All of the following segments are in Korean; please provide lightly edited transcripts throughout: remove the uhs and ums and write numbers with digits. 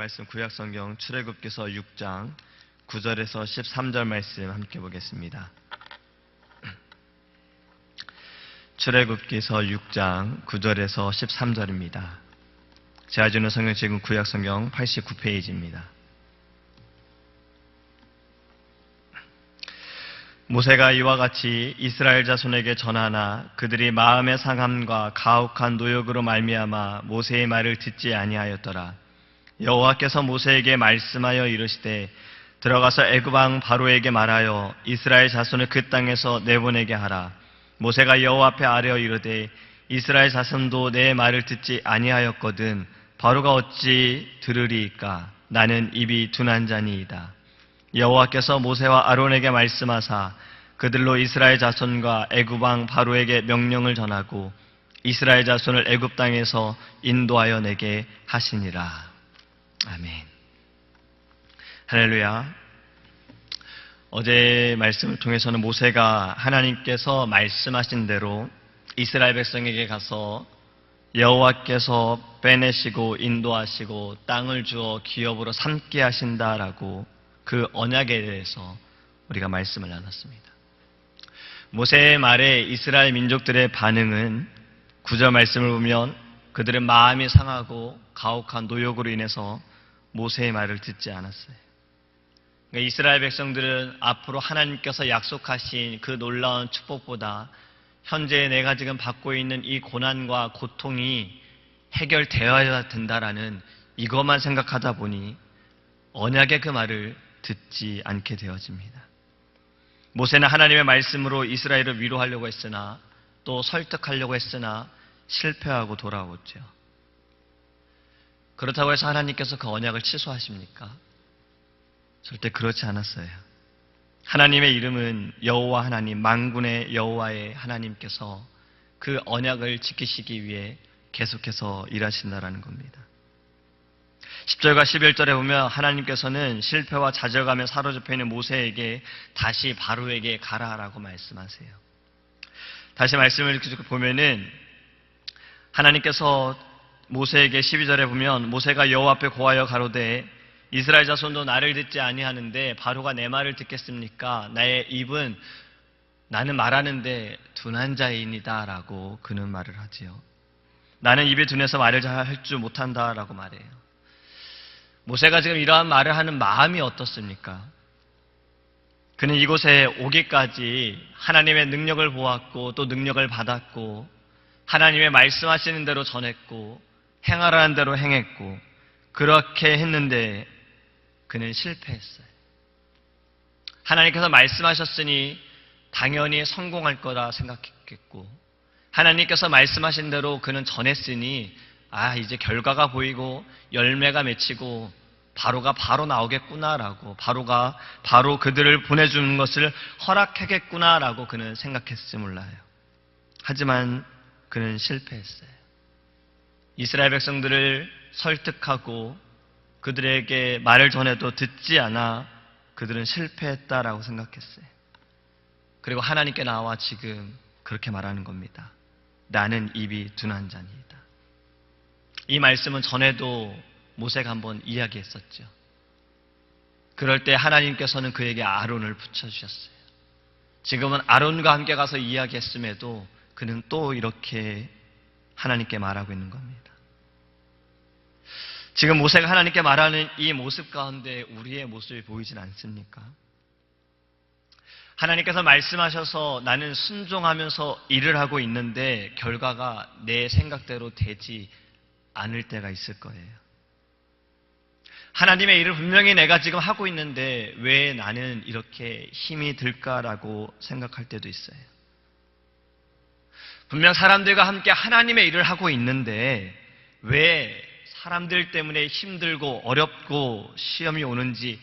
말씀 구약성경 출애굽기서 6장 9절에서 13절 말씀 함께 보겠습니다. 출애굽기서 6장 9절에서 13절입니다. 제가 주는 성경책은 구약성경 89페이지입니다. 모세가 이와 같이 이스라엘 자손에게 전하나 그들이 마음의 상함과 가혹한 노역으로 말미암아 모세의 말을 듣지 아니하였더라. 여호와께서 모세에게 말씀하여 이르시되 들어가서 애굽 왕 바로에게 말하여 이스라엘 자손을 그 땅에서 내보내게 하라. 모세가 여호와 앞에 아뢰어 이르되 이스라엘 자손도 내 말을 듣지 아니하였거든 바로가 어찌 들으리이까. 나는 입이 둔한 자니이다. 여호와께서 모세와 아론에게 말씀하사 그들로 이스라엘 자손과 애굽 왕 바로에게 명령을 전하고 이스라엘 자손을 애굽 땅에서 인도하여 내게 하시니라. 아멘. 할렐루야. 어제 말씀을 통해서는 모세가 하나님께서 말씀하신 대로 이스라엘 백성에게 가서 여호와께서 빼내시고 인도하시고 땅을 주어 기업으로 삼게 하신다라고 그 언약에 대해서 우리가 말씀을 나눴습니다. 모세의 말에 이스라엘 민족들의 반응은 9절 말씀을 보면 그들은 마음이 상하고 가혹한 노역으로 인해서 모세의 말을 듣지 않았어요. 그러니까 이스라엘 백성들은 앞으로 하나님께서 약속하신 그 놀라운 축복보다 현재 내가 지금 받고 있는 이 고난과 고통이 해결되어야 된다라는 이것만 생각하다 보니 언약의 그 말을 듣지 않게 되어집니다. 모세는 하나님의 말씀으로 이스라엘을 위로하려고 했으나 또 설득하려고 했으나 실패하고 돌아오죠. 그렇다고 해서 하나님께서 그 언약을 취소하십니까? 절대 그렇지 않았어요. 하나님의 이름은 여호와 하나님, 만군의 여호와의 하나님께서 그 언약을 지키시기 위해 계속해서 일하신다라는 겁니다. 10절과 11절에 보면 하나님께서는 실패와 좌절감에 사로잡혀 있는 모세에게 다시 바로에게 가라라고 말씀하세요. 다시 말씀을 보면은 하나님께서 모세에게 12절에 보면 모세가 여호와 앞에 고하여 가로되 이스라엘 자손도 나를 듣지 아니하는데 바로가 내 말을 듣겠습니까? 나의 입은 나는 말하는데 둔한 자이니다라고 그는 말을 하지요. 나는 입이 둔해서 말을 잘 할 줄 못한다라고 말해요. 모세가 지금 이러한 말을 하는 마음이 어떻습니까? 그는 이곳에 오기까지 하나님의 능력을 보았고 또 능력을 받았고 하나님의 말씀하시는 대로 전했고 행하라는 대로 행했고 그렇게 했는데 그는 실패했어요. 하나님께서 말씀하셨으니 당연히 성공할 거라 생각했겠고 하나님께서 말씀하신 대로 그는 전했으니 이제 결과가 보이고 열매가 맺히고 바로가 바로 나오겠구나라고 바로가 바로 그들을 보내주는 것을 허락하겠구나라고 그는 생각했을지 몰라요. 하지만 그는 실패했어요. 이스라엘 백성들을 설득하고 그들에게 말을 전해도 듣지 않아 그들은 실패했다라고 생각했어요. 그리고 하나님께 나와 지금 그렇게 말하는 겁니다. 나는 입이 둔한 자니이다. 이 말씀은 전에도 모세가 한번 이야기했었죠. 그럴 때 하나님께서는 그에게 아론을 붙여주셨어요. 지금은 아론과 함께 가서 이야기했음에도 그는 또 이렇게 하나님께 말하고 있는 겁니다. 지금 모세가 하나님께 말하는 이 모습 가운데 우리의 모습이 보이진 않습니까? 하나님께서 말씀하셔서 나는 순종하면서 일을 하고 있는데 결과가 내 생각대로 되지 않을 때가 있을 거예요. 하나님의 일을 분명히 내가 지금 하고 있는데 왜 나는 이렇게 힘이 들까라고 생각할 때도 있어요. 분명 사람들과 함께 하나님의 일을 하고 있는데 왜 사람들 때문에 힘들고 어렵고 시험이 오는지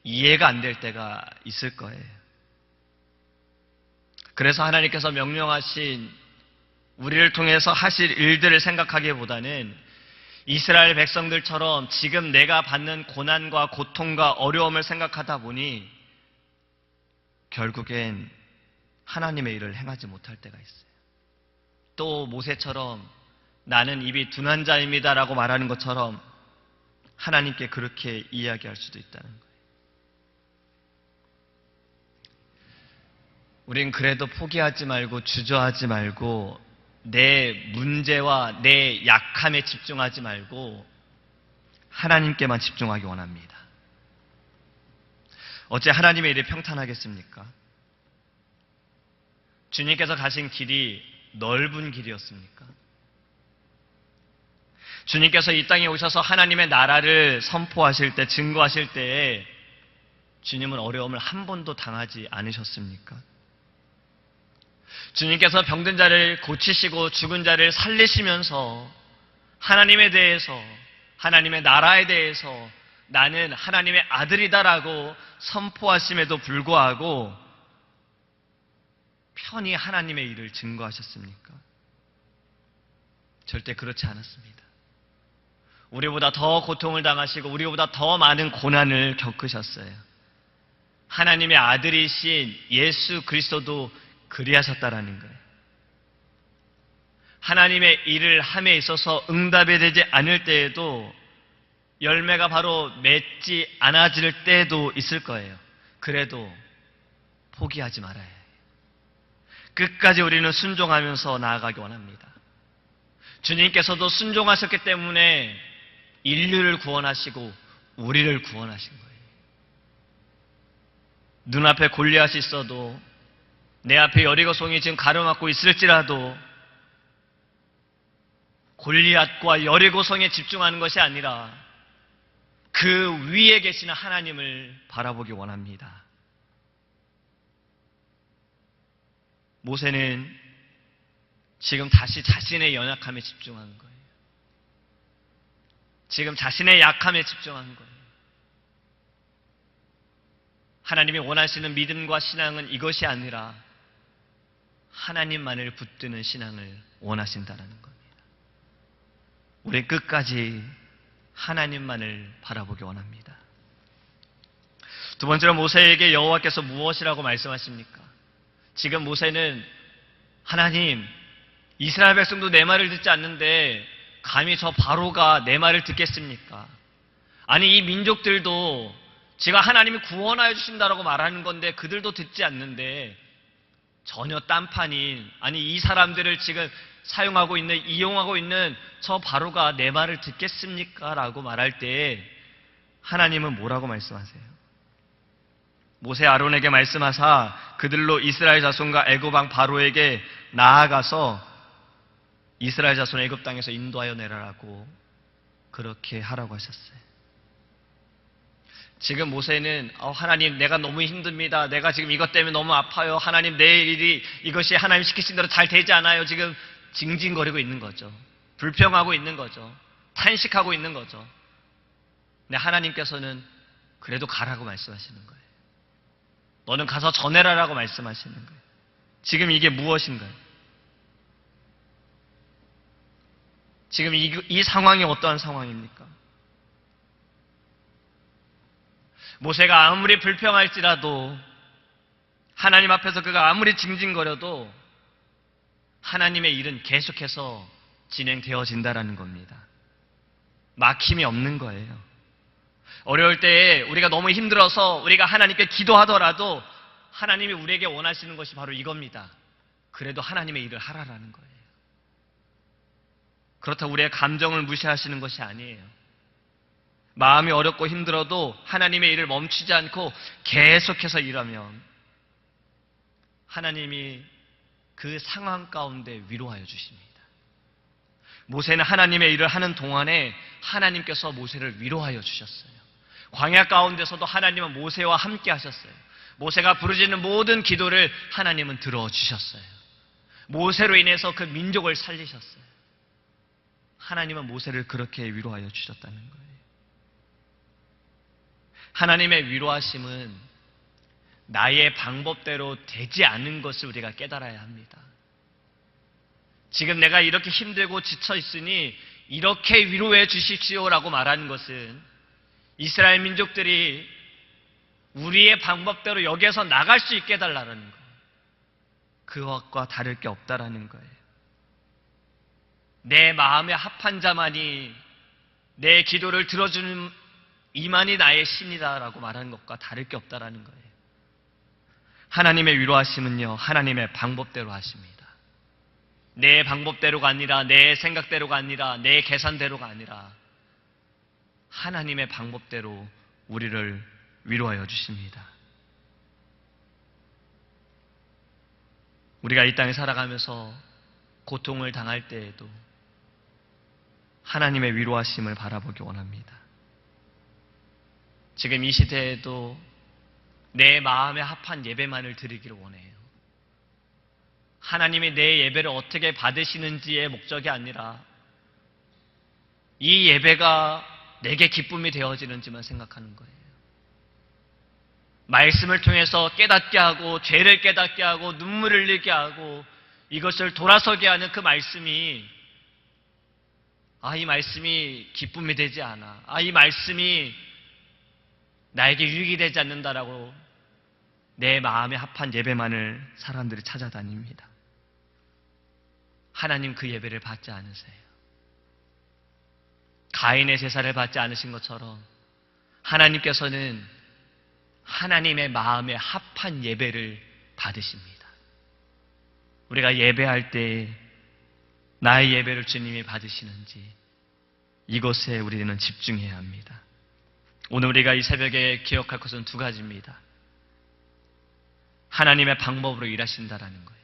이해가 안 될 때가 있을 거예요. 그래서 하나님께서 명령하신 우리를 통해서 하실 일들을 생각하기보다는 이스라엘 백성들처럼 지금 내가 받는 고난과 고통과 어려움을 생각하다 보니 결국엔 하나님의 일을 행하지 못할 때가 있어요. 또 모세처럼 나는 입이 둔한 자입니다라고 말하는 것처럼 하나님께 그렇게 이야기할 수도 있다는 거예요. 우린 그래도 포기하지 말고 주저하지 말고 내 문제와 내 약함에 집중하지 말고 하나님께만 집중하기 원합니다. 어째 하나님의 일이 평탄하겠습니까? 주님께서 가신 길이 넓은 길이었습니까? 주님께서 이 땅에 오셔서 하나님의 나라를 선포하실 때, 증거하실 때에 주님은 어려움을 한 번도 당하지 않으셨습니까? 주님께서 병든 자를 고치시고 죽은 자를 살리시면서 하나님에 대해서, 하나님의 나라에 대해서 나는 하나님의 아들이다라고 선포하심에도 불구하고 편히 하나님의 일을 증거하셨습니까? 절대 그렇지 않았습니다. 우리보다 더 고통을 당하시고 우리보다 더 많은 고난을 겪으셨어요. 하나님의 아들이신 예수 그리스도도 그리하셨다라는 거예요. 하나님의 일을 함에 있어서 응답이 되지 않을 때에도 열매가 바로 맺지 않아질 때도 있을 거예요. 그래도 포기하지 말아야 해요. 끝까지 우리는 순종하면서 나아가기 원합니다. 주님께서도 순종하셨기 때문에 인류를 구원하시고 우리를 구원하신 거예요. 눈앞에 골리앗이 있어도 내 앞에 여리고성이 지금 가로막고 있을지라도 골리앗과 여리고성에 집중하는 것이 아니라 그 위에 계시는 하나님을 바라보기 원합니다. 모세는 지금 다시 자신의 연약함에 집중한 거예요. 지금 자신의 약함에 집중한 거예요. 하나님이 원하시는 믿음과 신앙은 이것이 아니라 하나님만을 붙드는 신앙을 원하신다는 겁니다. 우리 끝까지 하나님만을 바라보기 원합니다. 두 번째로 모세에게 여호와께서 무엇이라고 말씀하십니까? 지금 모세는 하나님, 이스라엘 백성도 내 말을 듣지 않는데 감히 저 바로가 내 말을 듣겠습니까? 아니 이 민족들도 제가 하나님이 구원하여 주신다라고 말하는 건데 그들도 듣지 않는데 전혀 딴판인, 아니 이 사람들을 지금 사용하고 있는, 이용하고 있는 저 바로가 내 말을 듣겠습니까? 라고 말할 때 하나님은 뭐라고 말씀하세요? 모세 아론에게 말씀하사 그들로 이스라엘 자손과 애굽 왕 바로에게 나아가서 이스라엘 자손 애굽 땅에서 인도하여 내라라고 그렇게 하라고 하셨어요. 지금 모세는 하나님 내가 너무 힘듭니다. 내가 지금 이것 때문에 너무 아파요. 하나님 내 일이 이것이 하나님 시키신 대로 잘 되지 않아요. 지금 징징거리고 있는 거죠. 불평하고 있는 거죠. 탄식하고 있는 거죠. 근데 하나님께서는 그래도 가라고 말씀하시는 거예요. 너는 가서 전해라라고 말씀하시는 거예요. 지금 이게 무엇인가요? 지금 이 상황이 어떠한 상황입니까? 모세가 아무리 불평할지라도 하나님 앞에서 그가 아무리 징징거려도 하나님의 일은 계속해서 진행되어진다라는 겁니다. 막힘이 없는 거예요. 어려울 때에 우리가 너무 힘들어서 우리가 하나님께 기도하더라도 하나님이 우리에게 원하시는 것이 바로 이겁니다. 그래도 하나님의 일을 하라라는 거예요. 그렇다고 우리의 감정을 무시하시는 것이 아니에요. 마음이 어렵고 힘들어도 하나님의 일을 멈추지 않고 계속해서 일하면 하나님이 그 상황 가운데 위로하여 주십니다. 모세는 하나님의 일을 하는 동안에 하나님께서 모세를 위로하여 주셨어요. 광야 가운데서도 하나님은 모세와 함께 하셨어요. 모세가 부르짖는 모든 기도를 하나님은 들어주셨어요. 모세로 인해서 그 민족을 살리셨어요. 하나님은 모세를 그렇게 위로하여 주셨다는 거예요. 하나님의 위로하심은 나의 방법대로 되지 않는 것을 우리가 깨달아야 합니다. 지금 내가 이렇게 힘들고 지쳐 있으니 이렇게 위로해 주십시오라고 말하는 것은 이스라엘 민족들이 우리의 방법대로 여기에서 나갈 수 있게 해달라는 거예요. 그것과 다를 게 없다라는 거예요. 내 마음에 합한 자만이 내 기도를 들어주는 이만이 나의 신이다라고 말하는 것과 다를 게 없다라는 거예요. 하나님의 위로하심은요, 하나님의 방법대로 하십니다. 내 방법대로가 아니라, 내 생각대로가 아니라, 내 계산대로가 아니라 하나님의 방법대로 우리를 위로하여 주십니다. 우리가 이 땅에 살아가면서 고통을 당할 때에도 하나님의 위로하심을 바라보기 원합니다. 지금 이 시대에도 내 마음에 합한 예배만을 드리기를 원해요. 하나님이 내 예배를 어떻게 받으시는지의 목적이 아니라 이 예배가 내게 기쁨이 되어지는지만 생각하는 거예요. 말씀을 통해서 깨닫게 하고, 죄를 깨닫게 하고, 눈물을 흘리게 하고, 이것을 돌아서게 하는 그 말씀이, 이 말씀이 기쁨이 되지 않아. 이 말씀이 나에게 유익이 되지 않는다라고 내 마음에 합한 예배만을 사람들이 찾아다닙니다. 하나님 그 예배를 받지 않으세요. 가인의 제사를 받지 않으신 것처럼 하나님께서는 하나님의 마음에 합한 예배를 받으십니다. 우리가 예배할 때 나의 예배를 주님이 받으시는지 이것에 우리는 집중해야 합니다. 오늘 우리가 이 새벽에 기억할 것은 두 가지입니다. 하나님의 방법으로 일하신다라는 거예요.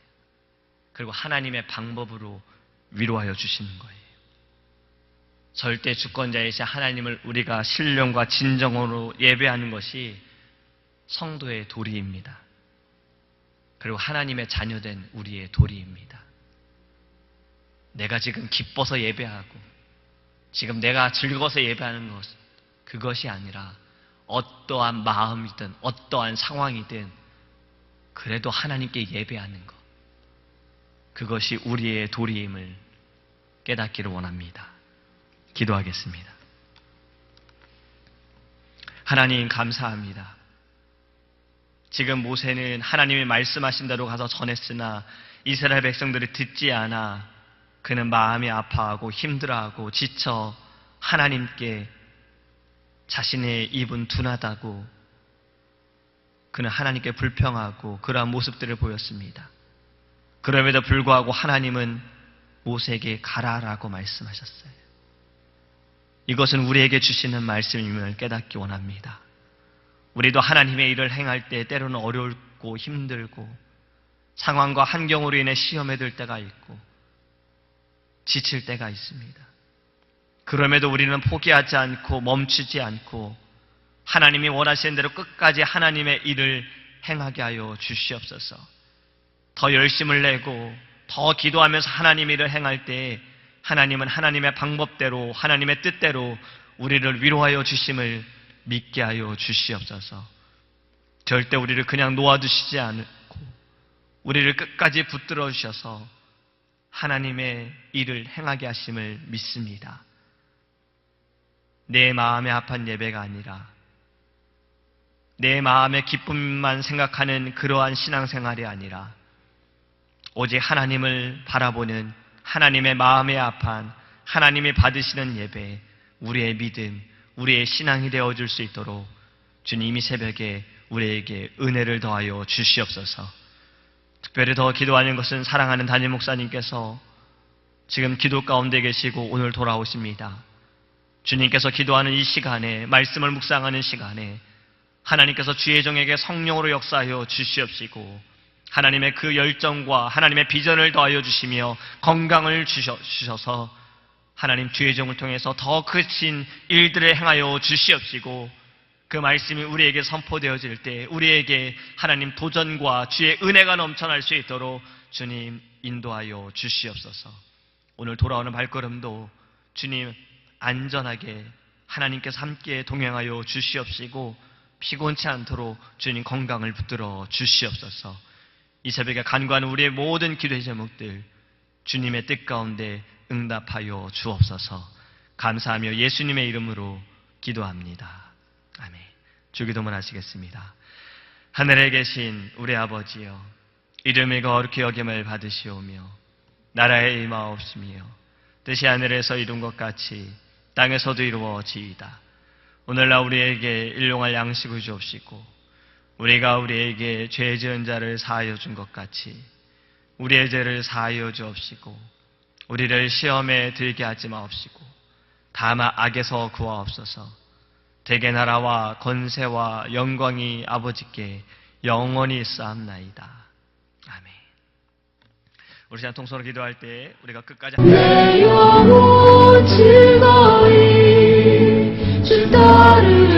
그리고 하나님의 방법으로 위로하여 주시는 거예요. 절대 주권자이신 하나님을 우리가 신령과 진정으로 예배하는 것이 성도의 도리입니다. 그리고 하나님의 자녀된 우리의 도리입니다. 내가 지금 기뻐서 예배하고 지금 내가 즐거워서 예배하는 것, 그것이 아니라 어떠한 마음이든 어떠한 상황이든 그래도 하나님께 예배하는 것, 그것이 우리의 도리임을 깨닫기를 원합니다. 기도하겠습니다. 하나님 감사합니다. 지금 모세는 하나님이 말씀하신 대로 가서 전했으나 이스라엘 백성들이 듣지 않아 그는 마음이 아파하고 힘들어하고 지쳐 하나님께 자신의 입은 둔하다고 그는 하나님께 불평하고 그러한 모습들을 보였습니다. 그럼에도 불구하고 하나님은 모세에게 가라라고 말씀하셨어요. 이것은 우리에게 주시는 말씀임을 깨닫기 원합니다. 우리도 하나님의 일을 행할 때 때로는 어렵고 힘들고 상황과 환경으로 인해 시험에 들 때가 있고 지칠 때가 있습니다. 그럼에도 우리는 포기하지 않고 멈추지 않고 하나님이 원하시는 대로 끝까지 하나님의 일을 행하게 하여 주시옵소서. 더 열심을 내고 더 기도하면서 하나님의 일을 행할 때 하나님은 하나님의 방법대로 하나님의 뜻대로 우리를 위로하여 주심을 믿게 하여 주시옵소서. 절대 우리를 그냥 놓아두시지 않고 우리를 끝까지 붙들어 주셔서 하나님의 일을 행하게 하심을 믿습니다. 내 마음에 합한 예배가 아니라 내 마음의 기쁨만 생각하는 그러한 신앙생활이 아니라 오직 하나님을 바라보는 하나님의 마음에 합한 하나님이 받으시는 예배, 우리의 믿음, 우리의 신앙이 되어줄 수 있도록 주님이 새벽에 우리에게 은혜를 더하여 주시옵소서. 특별히 더 기도하는 것은 사랑하는 담임 목사님께서 지금 기도 가운데 계시고 오늘 돌아오십니다. 주님께서 기도하는 이 시간에, 말씀을 묵상하는 시간에 하나님께서 주의 종에게 성령으로 역사하여 주시옵시고 하나님의 그 열정과 하나님의 비전을 더하여 주시며 건강을 주셔서 하나님 주의 종을 통해서 더 크신 일들을 행하여 주시옵시고 그 말씀이 우리에게 선포되어질 때 우리에게 하나님 도전과 주의 은혜가 넘쳐날 수 있도록 주님 인도하여 주시옵소서. 오늘 돌아오는 발걸음도 주님 안전하게 하나님께서 함께 동행하여 주시옵시고 피곤치 않도록 주님 건강을 붙들어 주시옵소서. 이 새벽에 간구하는 우리의 모든 기도의 제목들 주님의 뜻 가운데 응답하여 주옵소서. 감사하며 예수님의 이름으로 기도합니다. 아멘. 주기도문 하시겠습니다. 하늘에 계신 우리 아버지여, 이름이 거룩히 여김을 받으시오며 나라에 임하옵시며 뜻이 하늘에서 이룬 것 같이 땅에서도 이루어지이다. 오늘날 우리에게 일용할 양식을 주옵시고 우리가 우리에게 죄 지은 자를 사하여 준 것 같이 우리의 죄를 사하여 주옵시고 우리를 시험에 들게 하지 마옵시고 다만 악에서 구하옵소서. 대개 나라와 권세와 영광이 아버지께 영원히 있사옵나이다. 아멘. 우리 찬송서로 기도할 때 우리가 끝까지 내 영혼 즐거이 주 따르리